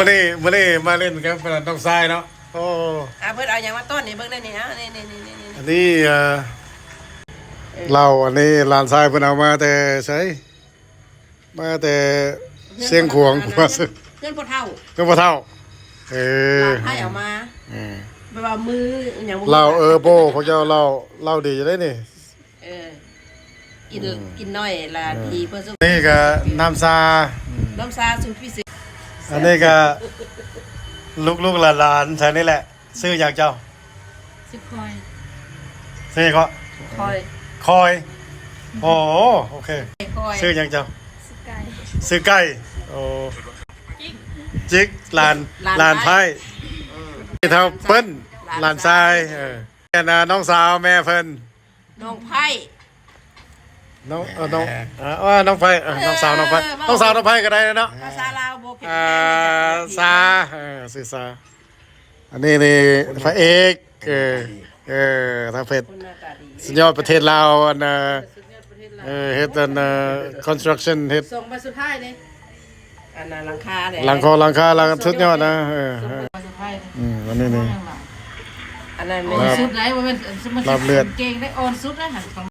มื่อนี้มาเล่นครับน้องทรายเนาะโอ้เพิ่นเอาอย่างมาต้นนี่เบิ่งได้นี่ฮะนี่อันนี้เราอันนี้ลานทรายเพิ่นเอามาแต่ใช้มาแต่เสียงขวงมาซื้อ เพื่อนพ่อเฒ่า เพิ่นบ่เท่าให้เอามาแบบว่ามืออย่างเราโบพวกเจ้าเราดีจะได้นี่กินน้อยละดีเพื่อสุขนี่ก็น้ำซาสูตรพิเศษอันนี้ก็ลูกหลานๆแถวนี้แหละซื้ออยากเจ้าซื้อคอยซื้อก็คอยโอ้โอเคซื้ออยากเจ้าซื้อไก่โอ้จิกหลานไพ่เท่าเปิ้นหลานทรายน้องสาวแม่เพิ่นน้องไพ่น้องน้องไพ่น้องสาวน้องไพ่ก็ได้เนาะภาษาลาวโบเกซาสื่อซาอันนี้พระเอกทางเพชรสุดยอดประเทศลาวอันเฮ็ดอันconstruction เฮ็ดส่งมาสุดท้ายเลยอันหลังคาเลยหลังคาสุดยอดนะอันนี้นี่อันนั้นรับเลือดเก่งได้ออนสุดนะหัน